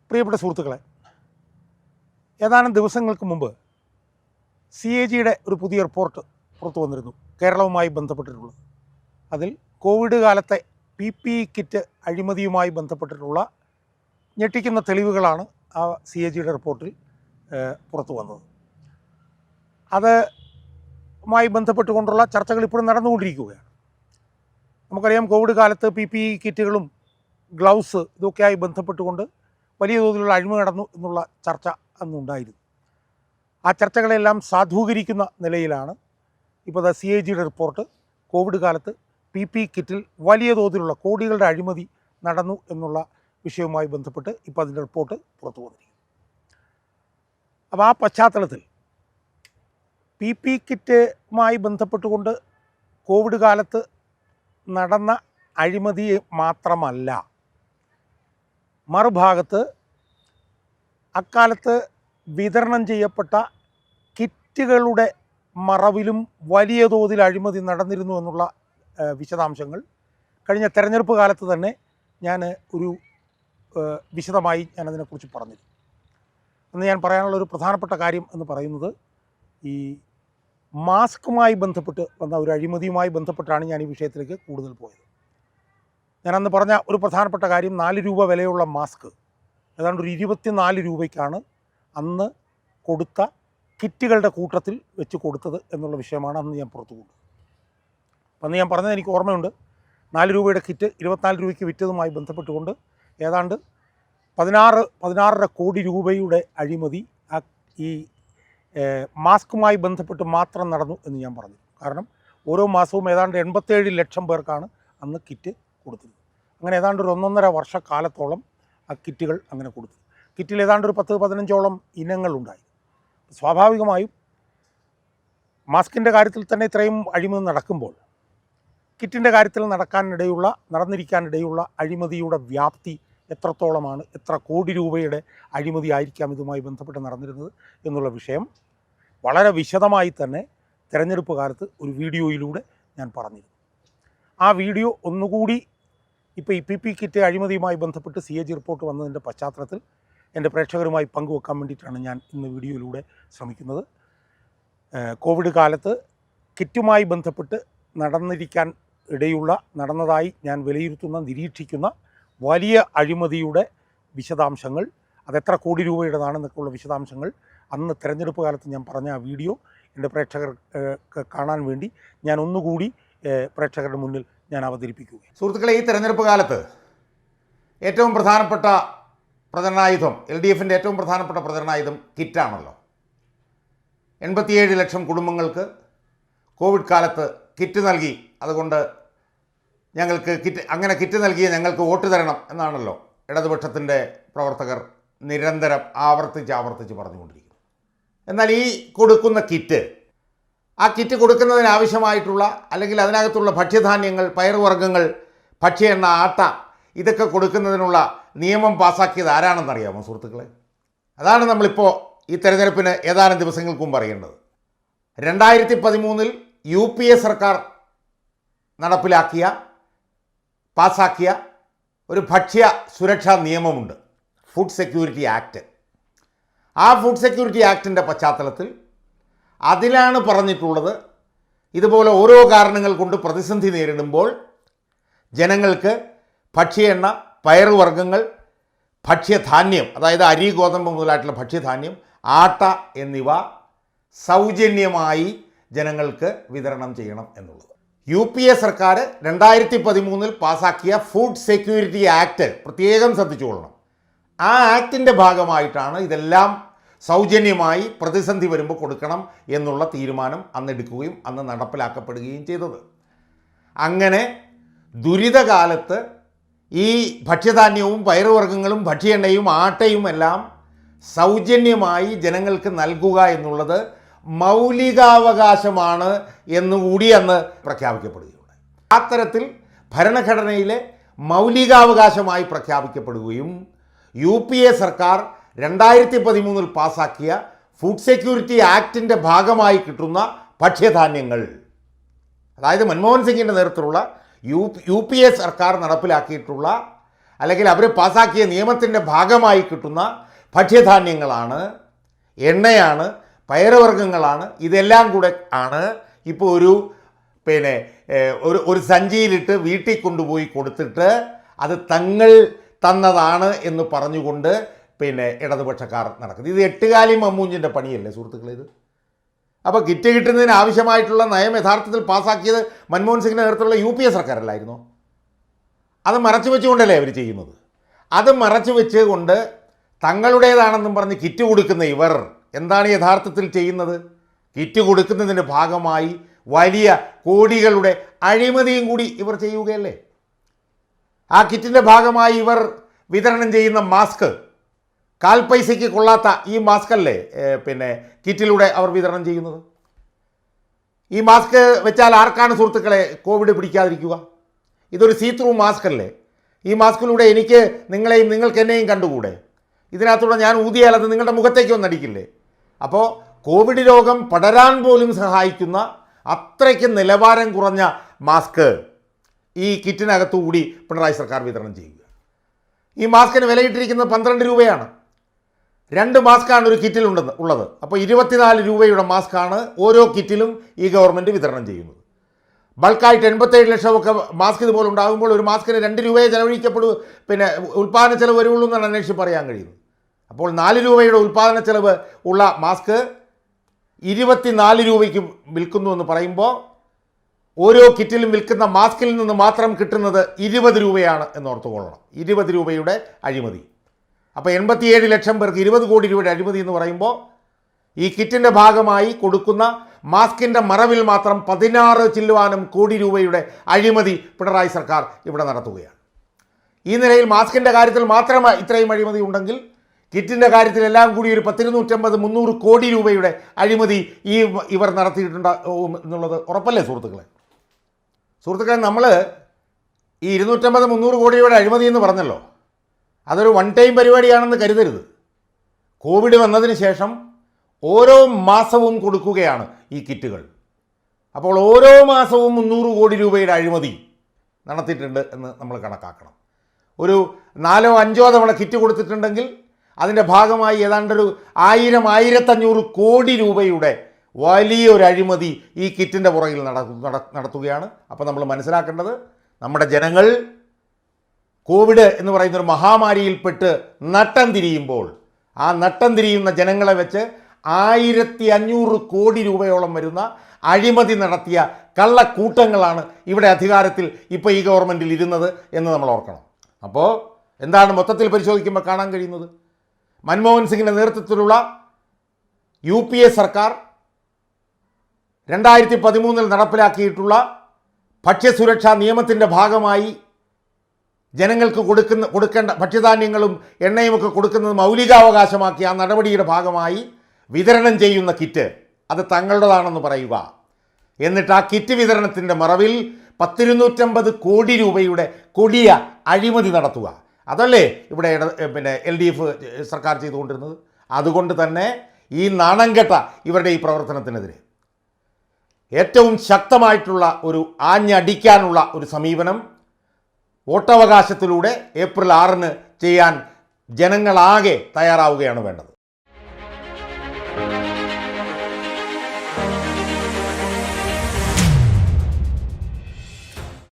പ്രിയപ്പെട്ട സുഹൃത്തുക്കളെ, ഏതാനും ദിവസങ്ങൾക്ക് മുമ്പ് CAG-യുടെ ഒരു പുതിയ റിപ്പോർട്ട് പുറത്തു വന്നിരുന്നു കേരളവുമായി ബന്ധപ്പെട്ടിട്ടുള്ളത്. അതിൽ കോവിഡ് കാലത്തെ PPE കിറ്റ് അഴിമതിയുമായി ബന്ധപ്പെട്ടിട്ടുള്ള ഞെട്ടിക്കുന്ന തെളിവുകളാണ് ആ CAG-യുടെ റിപ്പോർട്ടിൽ പുറത്തു വന്നത്. അതുമായി ബന്ധപ്പെട്ടുകൊണ്ടുള്ള ചർച്ചകൾ ഇപ്പോഴും നടന്നുകൊണ്ടിരിക്കുകയാണ്. നമുക്കറിയാം, കോവിഡ് കാലത്ത് PPE കിറ്റുകളും ഗ്ലൗസ് ഇതൊക്കെയായി ബന്ധപ്പെട്ടുകൊണ്ട് വലിയ തോതിലുള്ള അഴിമതി നടന്നു എന്നുള്ള ചർച്ച അന്നുണ്ടായിരുന്നു. ആ ചർച്ചകളെല്ലാം സാധൂകരിക്കുന്ന നിലയിലാണ് ഇപ്പോൾ CAG-യുടെ റിപ്പോർട്ട്. കോവിഡ് കാലത്ത് PPE കിറ്റിൽ വലിയ തോതിലുള്ള കോടികളുടെ അഴിമതി നടന്നു എന്നുള്ള വിഷയവുമായി ബന്ധപ്പെട്ട് ഇപ്പോൾ അതിൻ്റെ റിപ്പോർട്ട് പുറത്തു വന്നിരിക്കുന്നു. അപ്പോൾ ആ പശ്ചാത്തലത്തിൽ PPE കിറ്റുമായി ബന്ധപ്പെട്ടുകൊണ്ട് കോവിഡ് കാലത്ത് നടന്ന അഴിമതി മാത്രമല്ല, മറുഭാഗത്ത് അക്കാലത്ത് വിതരണം ചെയ്യപ്പെട്ട കിറ്റുകളുടെ മറവിലും വലിയ തോതിൽ അഴിമതി നടന്നിരുന്നു എന്നുള്ള വിശദാംശങ്ങൾ കഴിഞ്ഞ തെരഞ്ഞെടുപ്പ് കാലത്ത് തന്നെ ഞാൻ വിശദമായി അതിനെക്കുറിച്ച് പറഞ്ഞിരുന്നു. അന്ന് ഞാൻ പറയാനുള്ള ഒരു പ്രധാനപ്പെട്ട കാര്യം എന്ന് പറയുന്നത്, ഈ മാസ്കുമായി ബന്ധപ്പെട്ട് വന്ന ഒരു അഴിമതിയുമായി ബന്ധപ്പെട്ടാണ് ഞാൻ ഈ വിഷയത്തിലേക്ക് കൂടുതൽ പോയത്. ഞാൻ അന്ന് പറഞ്ഞ ഒരു പ്രധാനപ്പെട്ട കാര്യം, 4 രൂപ വിലയുള്ള മാസ്ക് ഏതാണ്ട് ഒരു 24 രൂപയ്ക്കാണ് അന്ന് കൊടുത്ത കിറ്റുകളുടെ കൂട്ടത്തിൽ വെച്ച് കൊടുത്തത് എന്നുള്ള വിഷയമാണ് അന്ന് ഞാൻ പുറത്തു കൊണ്ടത്. അന്ന് ഞാൻ പറഞ്ഞത് എനിക്ക് ഓർമ്മയുണ്ട്. 4 രൂപയുടെ കിറ്റ് 24 രൂപയ്ക്ക് വിറ്റതുമായി ബന്ധപ്പെട്ടുകൊണ്ട് ഏതാണ്ട് 16.5 കോടി രൂപയുടെ അഴിമതി ഈ മാസ്കുമായി ബന്ധപ്പെട്ട് മാത്രം നടന്നു എന്ന് ഞാൻ പറഞ്ഞു. കാരണം ഓരോ മാസവും ഏതാണ്ട് 87 ലക്ഷം പേർക്കാണ് അന്ന് കിറ്റ് കൊടുത്തത്. അങ്ങനെ ഏതാണ്ട് ഒരു 1.5 വർഷക്കാലത്തോളം ആ കിറ്റുകൾ അങ്ങനെ കൊടുത്തു. കിറ്റിൽ ഏതാണ്ട് ഒരു 10-15ഓളം ഇനങ്ങളുണ്ടായി. സ്വാഭാവികമായും മാസ്കിൻ്റെ കാര്യത്തിൽ തന്നെ ഇത്രയും അഴിമതി നടക്കുമ്പോൾ കിറ്റിൻ്റെ കാര്യത്തിൽ നടന്നിരിക്കാനിടയുള്ള അഴിമതിയുടെ വ്യാപ്തി എത്രത്തോളമാണ്, എത്ര കോടി രൂപയുടെ അഴിമതി ആയിരിക്കാം ഇതുമായി ബന്ധപ്പെട്ട് നടന്നിരുന്നത് എന്നുള്ള വിഷയം വളരെ വിശദമായി തന്നെ തെരഞ്ഞെടുപ്പ് കാലത്ത് ഒരു വീഡിയോയിലൂടെ ഞാൻ പറഞ്ഞിരുന്നു. ആ വീഡിയോ ഒന്നുകൂടി ഇപ്പോൾ ഈ PPE കിറ്റ് അഴിമതിയുമായി ബന്ധപ്പെട്ട് CAG റിപ്പോർട്ട് വന്നതിൻ്റെ പശ്ചാത്തലത്തിൽ എൻ്റെ പ്രേക്ഷകരുമായി പങ്കുവെക്കാൻ വേണ്ടിയിട്ടാണ് ഞാൻ ഇന്ന് വീഡിയോയിലൂടെ ശ്രമിക്കുന്നത്. കോവിഡ് കാലത്ത് കിറ്റുമായി ബന്ധപ്പെട്ട് നടന്നതായി ഞാൻ നിരീക്ഷിക്കുന്ന വലിയ അഴിമതിയുടെ വിശദാംശങ്ങൾ, അതെത്ര കോടി രൂപയുടേതാണെന്നൊക്കെയുള്ള വിശദാംശങ്ങൾ അന്ന് തെരഞ്ഞെടുപ്പ് കാലത്ത് ഞാൻ പറഞ്ഞ ആ വീഡിയോ എൻ്റെ പ്രേക്ഷകർക്ക് കാണാൻ വേണ്ടി ഞാൻ ഒന്നുകൂടി പ്രേക്ഷകരുടെ മുന്നിൽ ഞാൻ അവതരിപ്പിക്കുകയാണ്. സുഹൃത്തുക്കളെ, ഈ തെരഞ്ഞെടുപ്പ് കാലത്ത് ഏറ്റവും പ്രധാനപ്പെട്ട പ്രചരണായുധം, LDFൻ്റെ ഏറ്റവും പ്രധാനപ്പെട്ട പ്രചരണായുധം കിറ്റാണല്ലോ. 87 ലക്ഷം കുടുംബങ്ങൾക്ക് കോവിഡ് കാലത്ത് കിറ്റ് നൽകി, അതുകൊണ്ട് ഞങ്ങൾക്ക് കിറ്റ് നൽകിയ ഞങ്ങൾക്ക് വോട്ട് തരണം എന്നാണല്ലോ ഇടതുപക്ഷത്തിൻ്റെ പ്രവർത്തകർ നിരന്തരം ആവർത്തിച്ച് പറഞ്ഞുകൊണ്ടിരിക്കുന്നു. എന്നാൽ ഈ കൊടുക്കുന്ന കിറ്റ്, ആ കിറ്റ് കൊടുക്കുന്നതിനാവശ്യമായിട്ടുള്ള അല്ലെങ്കിൽ അതിനകത്തുള്ള ഭക്ഷ്യധാന്യങ്ങൾ, പയറുവർഗ്ഗങ്ങൾ, ഭക്ഷ്യ എണ്ണ, ആട്ട ഇതൊക്കെ കൊടുക്കുന്നതിനുള്ള നിയമം പാസ്സാക്കിയത് ആരാണെന്നറിയാമോ സുഹൃത്തുക്കളെ? അതാണ് നമ്മളിപ്പോൾ ഈ തെരഞ്ഞെടുപ്പിന് ഏതാനും ദിവസങ്ങൾക്ക് മുമ്പ് അറിയേണ്ടത്. 2013 UPA സർക്കാർ പാസ്സാക്കിയ ഒരു ഭക്ഷ്യ സുരക്ഷാ നിയമമുണ്ട്, ഫുഡ് സെക്യൂരിറ്റി ആക്ട്. ആ ഫുഡ് സെക്യൂരിറ്റി ആക്ടിൻ്റെ പശ്ചാത്തലത്തിൽ അതിലാണ് പറഞ്ഞിട്ടുള്ളത്, ഇതുപോലെ ഓരോ കാരണങ്ങൾ കൊണ്ട് പ്രതിസന്ധി നേരിടുമ്പോൾ ജനങ്ങൾക്ക് ഭക്ഷ്യ എണ്ണ, പയറുവർഗ്ഗങ്ങൾ, ഭക്ഷ്യധാന്യം, അതായത് അരി, ഗോതമ്പ് മുതലായിട്ടുള്ള ഭക്ഷ്യധാന്യം, ആട്ട എന്നിവ സൗജന്യമായി ജനങ്ങൾക്ക് വിതരണം ചെയ്യണം എന്നുള്ളത്. UPA സർക്കാർ 2013 പാസ്സാക്കിയ ഫുഡ് സെക്യൂരിറ്റി ആക്ട് പ്രത്യേകം ശ്രദ്ധിച്ചുകൊള്ളണം. ആ ആക്ടിൻ്റെ ഭാഗമായിട്ടാണ് ഇതെല്ലാം സൗജന്യമായി പ്രതിസന്ധി വരുമ്പോൾ കൊടുക്കണം എന്നുള്ള തീരുമാനം അന്നെടുക്കുകയും അന്ന് നടപ്പിലാക്കപ്പെടുകയും ചെയ്തത്. അങ്ങനെ ദുരിതകാലത്ത് ഈ ഭക്ഷ്യധാന്യവും പയറുവർഗ്ഗങ്ങളും ഭക്ഷ്യ എണ്ണയും ആട്ടയും എല്ലാം സൗജന്യമായി ജനങ്ങൾക്ക് നൽകുക എന്നുള്ളത് മൗലികാവകാശമാണ് എന്നുകൂടി അന്ന് പ്രഖ്യാപിക്കപ്പെടുകയുണ്ടായി. അത്തരത്തിൽ ഭരണഘടനയിലെ മൗലികാവകാശമായി പ്രഖ്യാപിക്കപ്പെടുകയും UPA സർക്കാർ 2013 പാസ്സാക്കിയ ഫുഡ് സെക്യൂരിറ്റി ആക്ടിൻ്റെ ഭാഗമായി കിട്ടുന്ന ഭക്ഷ്യധാന്യങ്ങൾ, അതായത് മൻമോഹൻ സിംഗിൻ്റെ നേതൃത്വത്തിലുള്ള UPA സർക്കാർ നടപ്പിലാക്കിയിട്ടുള്ള അല്ലെങ്കിൽ അവർ പാസാക്കിയ നിയമത്തിൻ്റെ ഭാഗമായി കിട്ടുന്ന ഭക്ഷ്യധാന്യങ്ങളാണ്, എണ്ണയാണ്, പയറുവർഗ്ഗങ്ങളാണ്. ഇതെല്ലാം കൂടെ ആണ് ഇപ്പോൾ ഒരു സഞ്ചിയിലിട്ട് വീട്ടിൽ കൊണ്ടുപോയി കൊടുത്തിട്ട് അത് തങ്ങൾ തന്നതാണ് എന്ന് പറഞ്ഞുകൊണ്ട് ഇടതുപക്ഷക്കാർ നടക്കുന്നത്. ഇത് എട്ടുകാലി മമ്മൂഞ്ഞിൻ്റെ പണിയല്ലേ സുഹൃത്തുക്കളെ ഇത്? അപ്പോൾ കിറ്റ് കിട്ടുന്നതിന് ആവശ്യമായിട്ടുള്ള നയം യഥാർത്ഥത്തിൽ പാസ്സാക്കിയത് മൻമോഹൻ സിംഗിൻ്റെ നേതൃത്വത്തിലുള്ള UPA സർക്കാരല്ലായിരുന്നോ? അത് മറച്ചു വെച്ചുകൊണ്ടല്ലേ അവർ ചെയ്യുന്നത്. അത് മറച്ചു വെച്ചുകൊണ്ട് തങ്ങളുടേതാണെന്നും പറഞ്ഞ് കിറ്റ് കൊടുക്കുന്ന ഇവർ എന്താണ് യഥാർത്ഥത്തിൽ ചെയ്യുന്നത്? കിറ്റ് കൊടുക്കുന്നതിൻ്റെ ഭാഗമായി വലിയ കോടികളുടെ അഴിമതിയും കൂടി ഇവർ ചെയ്യുകയല്ലേ. ആ കിറ്റിൻ്റെ ഭാഗമായി ഇവർ വിതരണം ചെയ്യുന്ന മാസ്ക്, കാൽ പൈസയ്ക്ക് കൊള്ളാത്ത ഈ മാസ്ക് അല്ലേ കിറ്റിലൂടെ അവർ വിതരണം ചെയ്യുന്നത്. ഈ മാസ്ക് വെച്ചാൽ ആർക്കാണ് സുഹൃത്തുക്കളെ കോവിഡ് പിടിക്കാതിരിക്കുക? ഇതൊരു സീ ത്രൂ മാസ്ക് അല്ലേ? ഈ മാസ്കിലൂടെ എനിക്ക് നിങ്ങളെയും നിങ്ങൾക്ക് എന്നെയും കണ്ടുകൂടെ? ഇതിനകത്തൂടെ ഞാൻ ഊതിയാൽ അത് നിങ്ങളുടെ മുഖത്തേക്ക് ഒന്നടിക്കില്ലേ? അപ്പോൾ കോവിഡ് രോഗം പടരാൻ പോലും സഹായിക്കുന്ന അത്രയ്ക്ക് നിലവാരം കുറഞ്ഞ മാസ്ക് ഈ കിറ്റിനകത്തുകൂടി പിണറായി സർക്കാർ വിതരണം ചെയ്യുക. ഈ മാസ്കിന് വിലയിട്ടിരിക്കുന്നത് 12 രൂപയാണ്. 2 മാസ്കാണ് ഒരു കിറ്റിൽ ഉള്ളത്. അപ്പോൾ 24 രൂപയുടെ മാസ്കാണ് ഓരോ കിറ്റിലും ഈ ഗവൺമെൻറ് വിതരണം ചെയ്യുന്നത്. ബൾക്കായിട്ട് 87 ലക്ഷമൊക്കെ മാസ്ക് ഇതുപോലെ ഉണ്ടാകുമ്പോൾ ഒരു മാസ്കിന് 2 രൂപയെ ചെലവഴിക്കപ്പെടൂ, ഉൽപ്പാദന ചെലവ് വരുള്ളൂ എന്നാണ് അന്വേഷിച്ച് പറയാൻ കഴിയുന്നത്. അപ്പോൾ 4 രൂപയുടെ ഉൽപ്പാദന ചെലവ് ഉള്ള മാസ്ക് 24 രൂപയ്ക്ക് വിൽക്കുന്നു എന്ന് പറയുമ്പോൾ ഓരോ കിറ്റിലും വിൽക്കുന്ന മാസ്കിൽ നിന്ന് മാത്രം കിട്ടുന്നത് 20 രൂപയാണ് എന്നോർത്തുകൊള്ളണം. 20 രൂപയുടെ അഴിമതി. അപ്പോൾ 87 ലക്ഷം പേർക്ക് 20 കോടി രൂപയുടെ അഴിമതി എന്ന് പറയുമ്പോൾ ഈ കിറ്റിൻ്റെ ഭാഗമായി കൊടുക്കുന്ന മാസ്കിൻ്റെ മറവിൽ മാത്രം 16 ചില്ലുവാനും കോടി രൂപയുടെ അഴിമതി പിണറായി സർക്കാർ ഇവിടെ നടത്തുകയാണ്. ഈ നിലയിൽ മാസ്കിൻ്റെ കാര്യത്തിൽ മാത്രം ഇത്രയും അഴിമതി ഉണ്ടെങ്കിൽ കിറ്റിൻ്റെ കാര്യത്തിൽ എല്ലാം കൂടി ഒരു 250-300 കോടി രൂപയുടെ അഴിമതി ഇവർ നടത്തിയിട്ടുണ്ടാവും എന്നുള്ളത് ഉറപ്പല്ലേ സുഹൃത്തുക്കളെ? നമ്മൾ ഈ 250-300 കോടി രൂപയുടെ അഴിമതി എന്ന് പറഞ്ഞല്ലോ, അതൊരു വൺ ടൈം പരിപാടിയാണെന്ന് കരുതരുത്. കോവിഡ് വന്നതിന് ശേഷം ഓരോ മാസവും കൊടുക്കുകയാണ് ഈ കിറ്റുകൾ. അപ്പോൾ ഓരോ മാസവും 300 കോടി രൂപയുടെ അഴിമതി നടത്തിയിട്ടുണ്ട് എന്ന് നമ്മൾ കണക്കാക്കണം. ഒരു 4-5 തവണ കിറ്റ് കൊടുത്തിട്ടുണ്ടെങ്കിൽ അതിൻ്റെ ഭാഗമായി ഏതാണ്ടൊരു 1000-1500 കോടി രൂപയുടെ വലിയൊരു അഴിമതി ഈ കിറ്റിൻ്റെ പുറകിൽ നടത്തുകയാണ്. അപ്പോൾ നമ്മൾ മനസ്സിലാക്കേണ്ടത്, നമ്മുടെ ജനങ്ങൾ കോവിഡ് എന്ന് പറയുന്നൊരു മഹാമാരിയിൽപ്പെട്ട് നട്ടം തിരിയുമ്പോൾ ആ നട്ടം തിരിയുന്ന ജനങ്ങളെ വെച്ച് 1500 കോടി രൂപയോളം വരുന്ന അഴിമതി നടത്തിയ കള്ളക്കൂട്ടങ്ങളാണ് ഇവിടെ അധികാരത്തിൽ ഇപ്പോൾ ഈ ഗവൺമെൻറ്റിൽ ഇരുന്നത് എന്ന് നമ്മൾ ഓർക്കണം. അപ്പോൾ എന്താണ് മൊത്തത്തിൽ പരിശോധിക്കുമ്പോൾ കാണാൻ കഴിയുന്നത്? മൻമോഹൻ സിംഗിൻ്റെ നേതൃത്വത്തിലുള്ള UPA സർക്കാർ 2013 നടപ്പിലാക്കിയിട്ടുള്ള ഭക്ഷ്യസുരക്ഷാ നിയമത്തിൻ്റെ ഭാഗമായി ജനങ്ങൾക്ക് കൊടുക്കേണ്ട ഭക്ഷ്യധാന്യങ്ങളും എണ്ണയുമൊക്കെ കൊടുക്കുന്നത് മൗലികാവകാശമാക്കി ആ നടപടിയുടെ ഭാഗമായി വിതരണം ചെയ്യുന്ന കിറ്റ് അത് തങ്ങളുടേതാണെന്ന് പറയുക. എന്നിട്ട് ആ കിറ്റ് വിതരണത്തിൻ്റെ മറവിൽ 250 കോടി രൂപയുടെ കൊടിയ അഴിമതി നടത്തുക. അതല്ലേ ഇവിടെ LDF സർക്കാർ ചെയ്തുകൊണ്ടിരുന്നത്? അതുകൊണ്ട് തന്നെ ഈ നാണംകെട്ട ഇവരുടെ ഈ പ്രവർത്തനത്തിനെതിരെ ഏറ്റവും ശക്തമായിട്ടുള്ള ഒരു ആഞ്ഞടിക്കാനുള്ള ഒരു സമീപനം വോട്ടവകാശത്തിലൂടെ ഏപ്രിൽ 6 ചെയ്യാൻ ജനങ്ങളാകെ തയ്യാറാവുകയാണ് വേണ്ടത്.